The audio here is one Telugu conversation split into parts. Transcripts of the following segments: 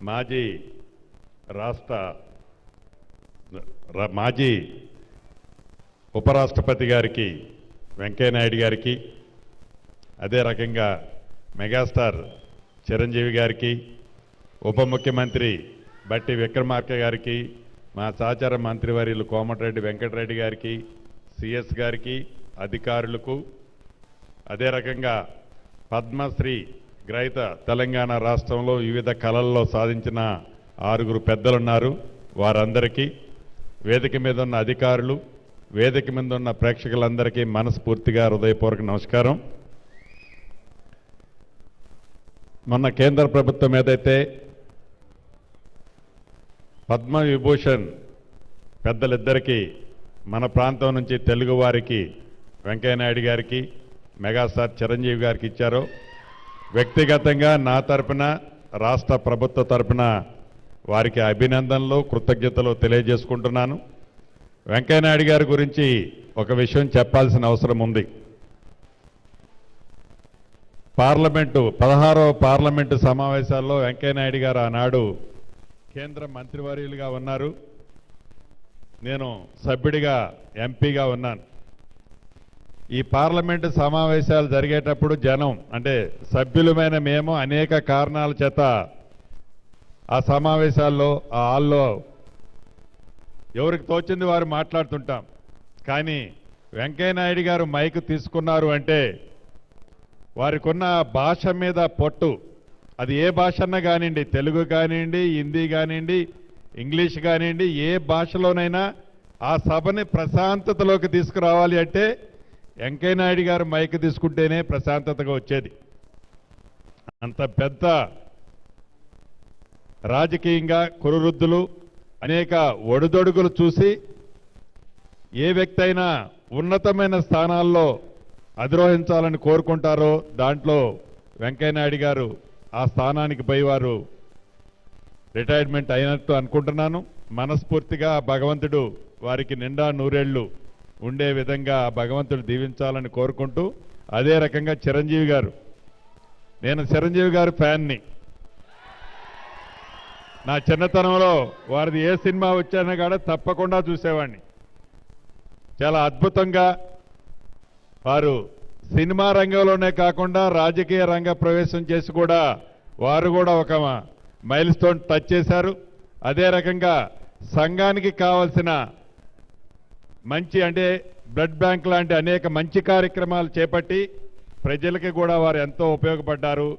మాజీ ఉపరాష్ట్రపతి గారికి వెంకయ్యనాయుడు గారికి, అదే రకంగా మెగాస్టార్ చిరంజీవి గారికి, ఉప ముఖ్యమంత్రి బట్టి విక్రమార్క గారికి, మా సహచార మంత్రివర్యులు కోమటిరెడ్డి వెంకటరెడ్డి గారికి, సిఎస్ గారికి, అధికారులకు, అదే రకంగా పద్మశ్రీ గ్రహీత తెలంగాణ రాష్ట్రంలో వివిధ కళల్లో సాధించిన 6 పెద్దలున్నారు. వారందరికీ, వేదిక మీద ఉన్న అధికారులు, వేదిక మీద ఉన్న ప్రేక్షకులందరికీ మనస్ఫూర్తిగా హృదయపూర్వక నమస్కారం. మొన్న కేంద్ర ప్రభుత్వం ఏదైతే పద్మవిభూషణ్ పెద్దలిద్దరికీ మన ప్రాంతం నుంచి తెలుగు వారికి వెంకయ్యనాయుడు గారికి, మెగాస్టార్ చిరంజీవి గారికి ఇచ్చారో, వ్యక్తిగతంగా నా తరపున, రాష్ట్ర ప్రభుత్వ తరపున వారికి అభినందనలు, కృతజ్ఞతలు తెలియజేసుకుంటున్నాను. వెంకయ్యనాయుడు గారి గురించి ఒక విషయం చెప్పాల్సిన అవసరం ఉంది. 16వ పార్లమెంటు సమావేశాల్లో వెంకయ్యనాయుడు గారు ఆనాడు కేంద్ర మంత్రివర్యులుగా ఉన్నారు. నేను సభ్యుడిగా ఎంపీగా ఉన్నాను. ఈ పార్లమెంటు సమావేశాలు జరిగేటప్పుడు జనం అంటే సభ్యులమైన మేము అనేక కారణాల చేత ఆ సమావేశాల్లో, ఆ హాల్లో ఎవరికి తోచింది వారు మాట్లాడుతుంటాం. కానీ వెంకయ్యనాయుడు గారు మైక్ తీసుకున్నారు అంటే వారికి ఉన్న భాష మీద పట్టు, అది ఏ భాష అన్నా కానివ్వండి, తెలుగు కానివ్వండి, హిందీ కానివ్వండి, ఇంగ్లీష్ కానివ్వండి, ఏ భాషలోనైనా ఆ సభని ప్రశాంతతలోకి తీసుకురావాలి అంటే వెంకయ్యనాయుడు గారు మైక్ తీసుకుంటేనే ప్రశాంతతగా వచ్చేది. అంత పెద్ద రాజకీయంగా కురువృద్ధులు, అనేక ఒడిదొడుగులు చూసి ఏ వ్యక్తి అయినా ఉన్నతమైన స్థానాల్లో అధిరోహించాలని కోరుకుంటారో దాంట్లో వెంకయ్యనాయుడు గారు ఆ స్థానానికి పోయి వారు రిటైర్మెంట్ అయినట్టు అనుకుంటున్నాను. మనస్ఫూర్తిగా భగవంతుడు వారికి నిండా నూరేళ్లు ఉండే విధంగా భగవంతుడు దీవించాలని కోరుకుంటూ, అదే రకంగా చిరంజీవి గారు, నేను చిరంజీవి గారి ఫ్యాన్ని. నా చిన్నతనంలో వారిది ఏ సినిమా వచ్చానో కూడా తప్పకుండా చూసేవాడిని. చాలా అద్భుతంగా వారు సినిమా రంగంలోనే కాకుండా రాజకీయ రంగ ప్రవేశం చేసి కూడా వారు కూడా ఒక మైల్ స్టోన్ టచ్ చేశారు. అదే రకంగా సంఘానికి కావాల్సిన మంచి అంటే బ్లడ్ బ్యాంక్ లాంటి అనేక మంచి కార్యక్రమాలు చేపట్టి ప్రజలకి కూడా వారు ఎంతో ఉపయోగపడ్డారు.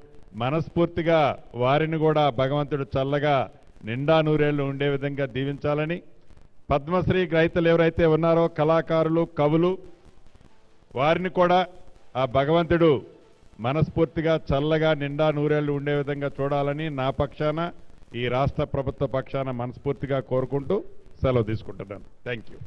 మనస్ఫూర్తిగా వారిని కూడా భగవంతుడు చల్లగా నిండా నూరేళ్లు ఉండే విధంగా దీవించాలని, పద్మశ్రీ గ్రహీతలు ఎవరైతే ఉన్నారో కళాకారులు, కవులు, వారిని కూడా ఆ భగవంతుడు మనస్ఫూర్తిగా చల్లగా నిండా నూరేళ్లు ఉండే విధంగా చూడాలని నా పక్షాన, ఈ రాష్ట్ర ప్రభుత్వ పక్షాన మనస్ఫూర్తిగా కోరుకుంటూ సెలవు తీసుకుంటున్నాను. Thank you.